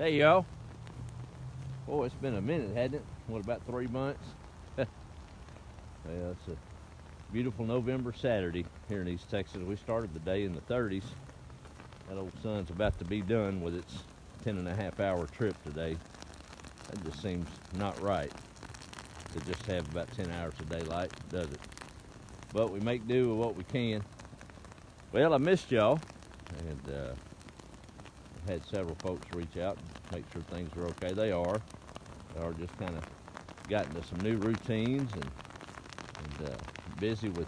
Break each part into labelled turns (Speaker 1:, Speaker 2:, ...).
Speaker 1: Hey y'all. Boy, it's been a minute, hasn't it? What, about 3 months? Well, it's a beautiful November Saturday here in East Texas. We started the day in the 30s. That old sun's about to be done with its 10.5-hour trip today. That just seems not right to just have about 10 hours of daylight, does it? But we make do with what we can. Well, I missed y'all, and I've had several folks reach out and make sure things are okay. They are just kind of gotten to some new routines and busy with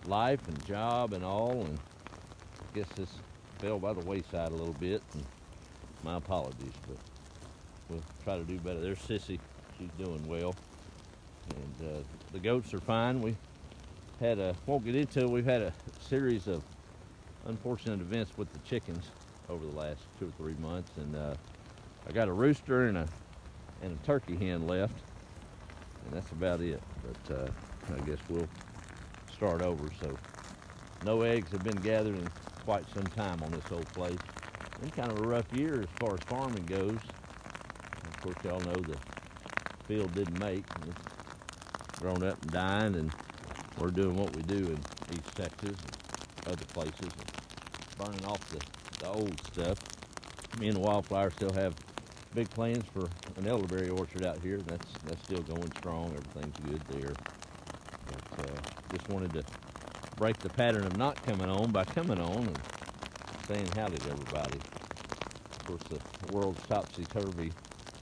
Speaker 1: life and job and all, and I guess this fell by the wayside a little bit, and my apologies, but we'll try to do better. There's Sissy, she's doing well, and the goats are fine. We had won't get into it, we've had a series of unfortunate events with the chickens over the last 2 or 3 months, and I got a rooster and a turkey hen left, and that's about it. But I guess we'll start over. So no eggs have been gathered in quite some time on this old place. Been kind of a rough year as far as farming goes. And of course, y'all know the field didn't make, and it's grown up and dying, and we're doing what we do in East Texas and other places, and burning off the old stuff. Me and the Wildflower still have big plans for an elderberry orchard out here, and that's still going strong. Everything's good there. But just wanted to break the pattern of not coming on by coming on and saying howdy to everybody. Of course, the world's topsy-turvy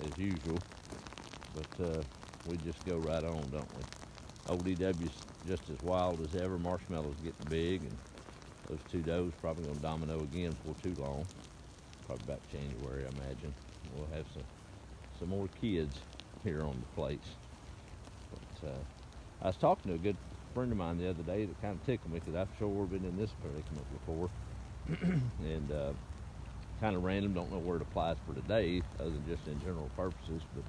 Speaker 1: as usual, but we just go right on, don't we? ODW's just as wild as ever. Marshmallow's getting big, and those 2 does probably going to domino again before too long. Probably about January, I imagine. We'll have some more kids here on the place. But I was talking to a good friend of mine the other day that kind of tickled me, because I've sure been in this predicament before. And kind of random, don't know where it applies for today, other than just in general purposes, but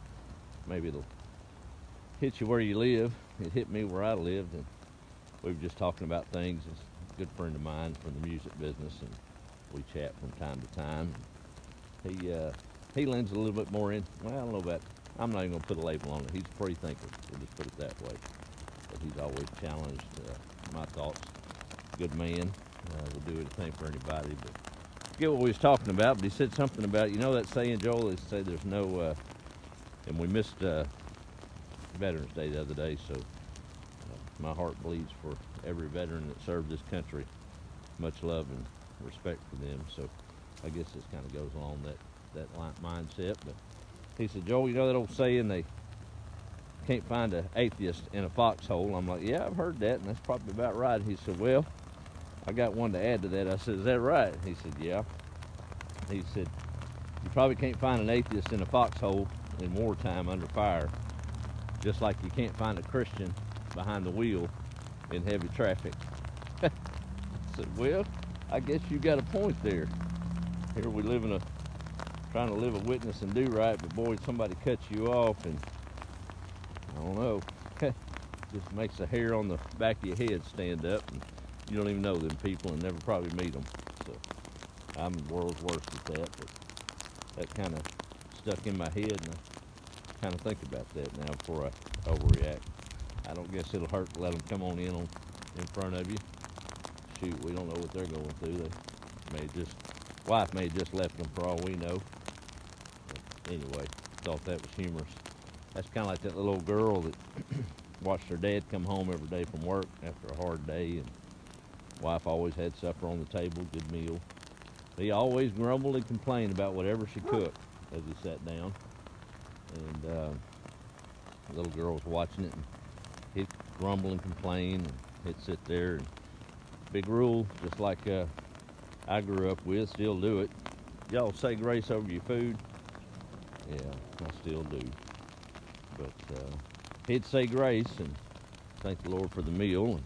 Speaker 1: maybe it'll hit you where you live. It hit me where I lived, and we were just talking about things. It's a good friend of mine from the music business, and we chat from time to time. He lends a little bit more in, well, I don't know about, I'm not even going to put a label on it. He's a free thinker, we'll just put it that way. But he's always challenged my thoughts. Good man, will do anything for anybody. But I forget what we was talking about, but he said something about, you know that saying, Joel, they say there's no, and we missed Veterans Day the other day, so my heart bleeds for every veteran that served this country. Much love and respect for them. So I guess this kind of goes along that mindset. But he said, Joel, you know that old saying, they can't find an atheist in a foxhole? I'm like, yeah, I've heard that, and that's probably about right. He said, well, I got one to add to that. I said, is that right? He said, yeah. He said, you probably can't find an atheist in a foxhole in wartime under fire, just like you can't find a Christian behind the wheel in heavy traffic. I said, well, I guess you got a point there. Here we live in trying to live a witness and do right, but boy, somebody cuts you off, and I don't know, just makes the hair on the back of your head stand up, and you don't even know them people and never probably meet them. So I'm the world's worst at that, but that kind of stuck in my head, and I kind of think about that now before I overreact. I don't guess it'll hurt to let them come on in front of you. Shoot, we don't know what they're going through. Wife may have just left them for all we know. But anyway, thought that was humorous. That's kind of like that little old girl that watched her dad come home every day from work after a hard day, and wife always had supper on the table, good meal. He always grumbled and complained about whatever she cooked as he sat down. And the little girl was watching it, and he'd grumble and complain, and he'd sit there. And big rule, just like I grew up with, still do it. Y'all say grace over your food? Yeah, I still do. But he'd say grace and thank the Lord for the meal. And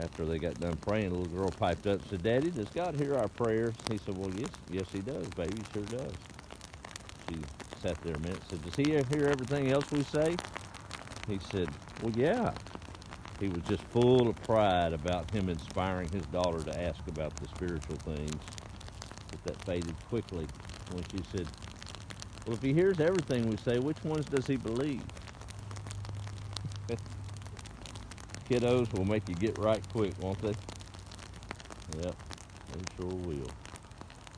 Speaker 1: after they got done praying, the little girl piped up and said, Daddy, does God hear our prayers? He said, well, yes he does, baby, he sure does. She sat there a minute and said, does he hear everything else we say? He said, well, yeah. He was just full of pride about him inspiring his daughter to ask about the spiritual things. But that faded quickly when she said, Well, if he hears everything we say, which ones does he believe? Kiddos will make you get right quick, won't they? Yep, they sure will.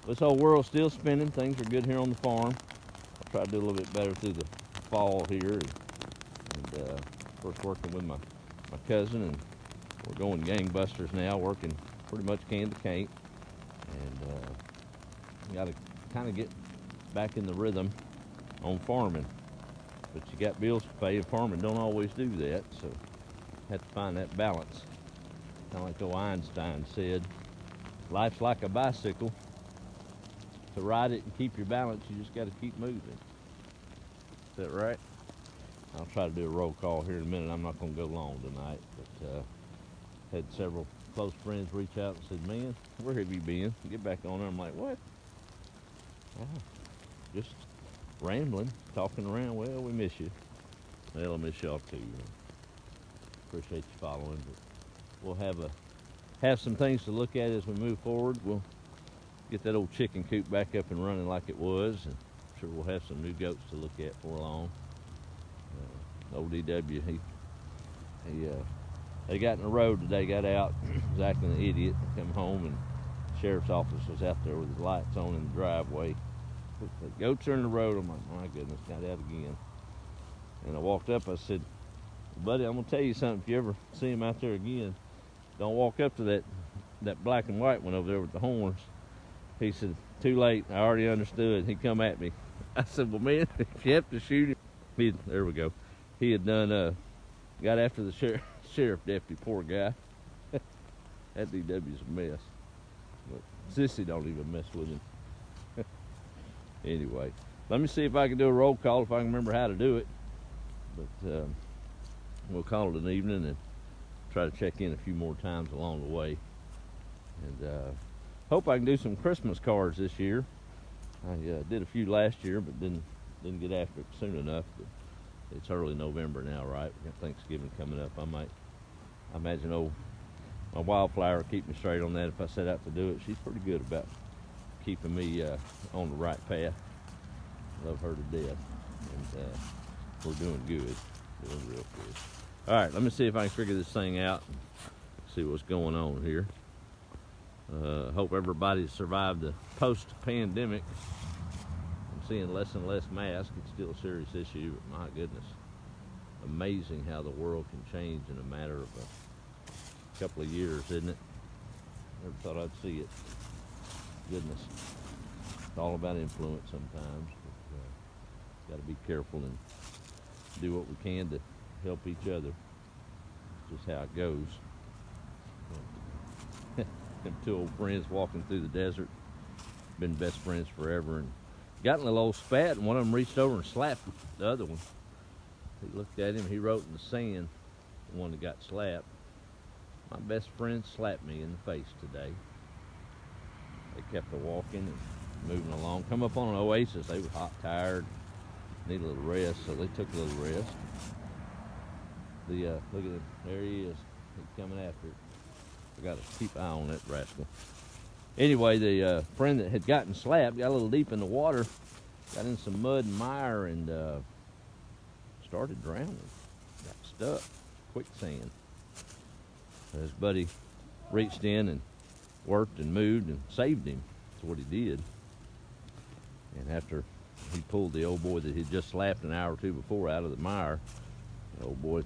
Speaker 1: This whole world's still spinning. Things are good here on the farm. I'll try to do a little bit better through the fall here. And of course, working with my cousin, and we're going gangbusters now, working pretty much can to can't. And got to kind of get back in the rhythm on farming. But you got bills to pay, and farming don't always do that, so have to find that balance. Kind of like old Einstein said, life's like a bicycle. To ride it and keep your balance, you just got to keep moving. Is that right? I'll try to do a roll call here in a minute. I'm not going to go long tonight, but had several close friends reach out and said, man, where have you been? Get back on there. I'm like, what? Oh, just rambling, talking around. Well, we miss you. Well, I miss y'all too. Appreciate you following, but we'll have some things to look at as we move forward. We'll get that old chicken coop back up and running like it was, and I'm sure we'll have some new goats to look at for long. Old DW, they got in the road today, got out, was acting an idiot, come home, and the sheriff's office was out there with his lights on in the driveway. The goats are in the road. I'm like, my goodness, got out again. And I walked up, I said, buddy, I'm gonna tell you something. If you ever see him out there again, don't walk up to that black and white one over there with the horns. He said, too late, I already understood. He come at me. I said, well, man, if you have to shoot him, there we go. He had done, got after the sheriff deputy, poor guy. That DW's a mess. But Sissy don't even mess with him. Anyway, let me see if I can do a roll call, if I can remember how to do it. But we'll call it an evening and try to check in a few more times along the way. And hope I can do some Christmas cards this year. I did a few last year, but didn't get after it soon enough. But it's early November now, right? We got Thanksgiving coming up. I imagine my wildflower will keep me straight on that if I set out to do it. She's pretty good about keeping me on the right path. Love her to death. And we're doing good. Doing real good. All right, let me see if I can figure this thing out and see what's going on here. Hope everybody survived the post-pandemic. I'm seeing less and less masks. It's still a serious issue, but my goodness. Amazing how the world can change in a matter of a couple of years, isn't it? Never thought I'd see it. Goodness. It's all about influence sometimes. But, got to be careful and do what we can to help each other. It's just how it goes. Them two old friends walking through the desert, been best friends forever, and got in a little old spat, and one of them reached over and slapped the other one. He looked at him, he wrote in the sand, the one that got slapped, my best friend slapped me in the face today. They kept walking and moving along. Come up on an oasis, they were hot, tired, need a little rest, so they took a little rest. Look at him, there he is, he's coming after it. I got to keep an eye on that rascal. Anyway, the friend that had gotten slapped got a little deep in the water, got in some mud and mire, and started drowning. Got stuck, quicksand. His buddy reached in and worked and moved and saved him. That's what he did. And after he pulled the old boy that he'd just slapped an hour or two before out of the mire, the old boy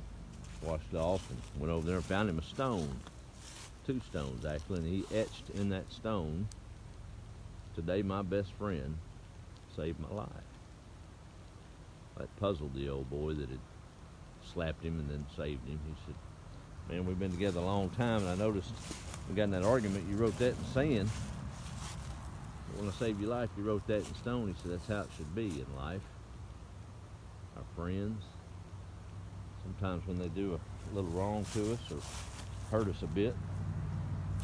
Speaker 1: washed it off and went over there and found him a stone. 2 stones actually, and he etched in that stone, today my best friend saved my life. That puzzled the old boy that had slapped him and then saved him. He said, man, we've been together a long time, and I noticed we got in that argument, you wrote that in sand. But when I saved your life, you wrote that in stone. He said, that's how it should be in life. Our friends, sometimes when they do a little wrong to us or hurt us a bit,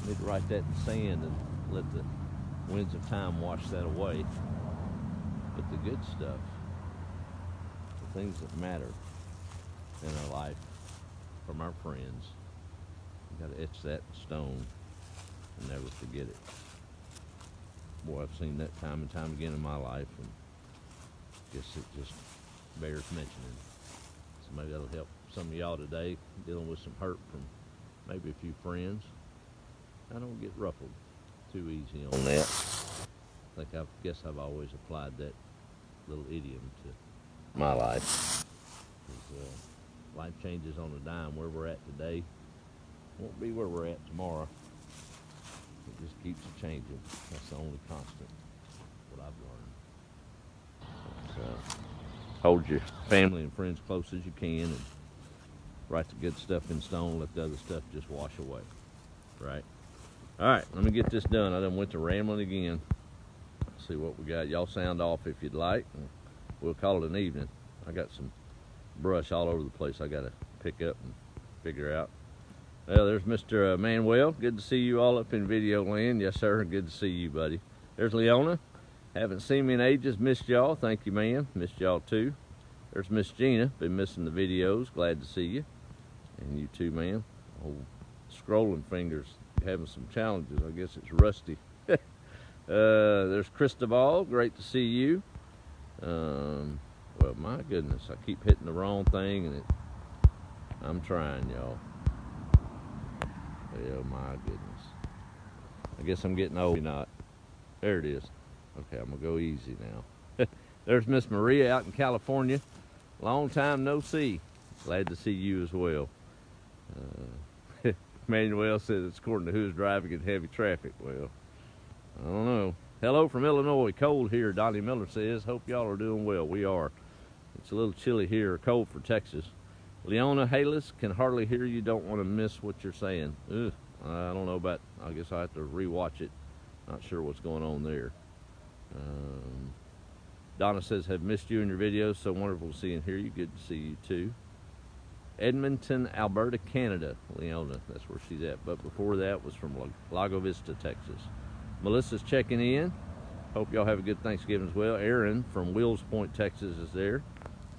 Speaker 1: we need to write that in sand and let the winds of time wash that away. But the good stuff, the things that matter in our life from our friends, we got to etch that in stone and never forget it. Boy, I've seen that time and time again in my life, and guess it just bears mentioning. So maybe that'll help some of y'all today dealing with some hurt from maybe a few friends. I don't get ruffled too easy on that. I guess I've always applied that little idiom to my life. Life changes on a dime. Where we're at today won't be where we're at tomorrow. It just keeps changing. That's the only constant, what I've learned. So, hold your family and friends close as you can and write the good stuff in stone. Let the other stuff just wash away. Right? All right, let me get this done. I done went to rambling again. Let's see what we got. Y'all sound off if you'd like. We'll call it an evening. I got some brush all over the place I got to pick up and figure out. Well, there's Mr. Manuel. Good to see you all up in video land. Yes, sir. Good to see you, buddy. There's Leona. Haven't seen me in ages. Missed y'all. Thank you, man. Missed y'all, too. There's Miss Gina. Been missing the videos. Glad to see you. And you, too, man. Old scrolling fingers having some challenges. I guess it's rusty. There's Cristobal. Great to see you. Well, my goodness, I keep hitting the wrong thing, and I'm trying, y'all. Oh, my goodness. I guess I'm getting old. Not. There it is. Okay, I'm going to go easy now. There's Miss Maria out in California. Long time no see. Glad to see you as well. Manuel says it's according to who's driving in heavy traffic. Well, I don't know. Hello from Illinois. Cold here, Donnie Miller says. Hope y'all are doing well. We are. It's a little chilly here, cold for Texas. Leona Halis, can hardly hear you. Don't want to miss what you're saying. Ugh, I don't know about, I guess I have to rewatch it. Not sure what's going on there. Donna says, have missed you in your videos. So wonderful to see and hear you. Good to see you too. Edmonton, Alberta, Canada. Leona, that's where she's at. But before that was from Lago Vista, Texas. Melissa's checking in. Hope y'all have a good Thanksgiving as well. Aaron from Wills Point, Texas is there.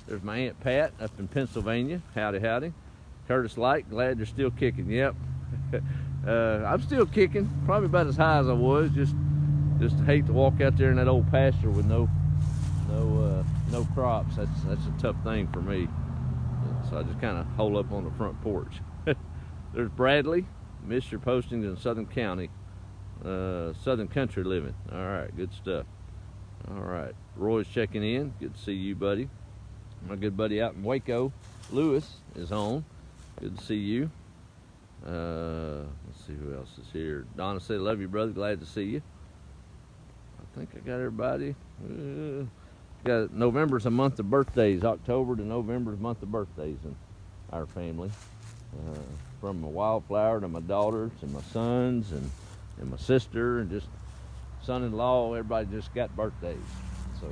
Speaker 1: There's my Aunt Pat up in Pennsylvania. Howdy, howdy. Curtis Light, glad you're still kicking. Yep. I'm still kicking, probably about as high as I was. Just hate to walk out there in that old pasture with no crops. That's a tough thing for me. So I just kind of hole up on the front porch. There's Bradley. Miss your postings in Southern County. Southern Country living. All right, good stuff. All right, Roy's checking in. Good to see you, buddy. My good buddy out in Waco, Lewis, is on. Good to see you. Let's see who else is here. Donna said, love you, brother. Glad to see you. I think I got everybody. Got November's a month of birthdays. October to November's a month of birthdays in our family. From my wildflower to my daughters and my sons and my sister and just son-in-law. Everybody just got birthdays. So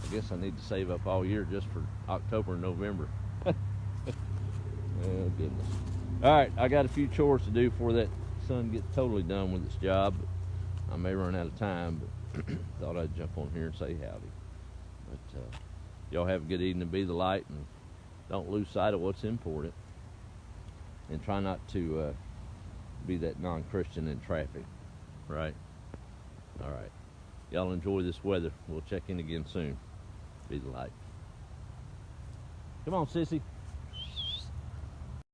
Speaker 1: I guess I need to save up all year just for October and November. Oh, goodness. All right, I got a few chores to do before that sun gets totally done with its job. I may run out of time, but thought I'd jump on here and say howdy. But y'all have a good evening. Be the light, and don't lose sight of what's important. And try not to be that non-Christian in traffic, right? All right. Y'all enjoy this weather. We'll check in again soon. Be the light. Come on, sissy.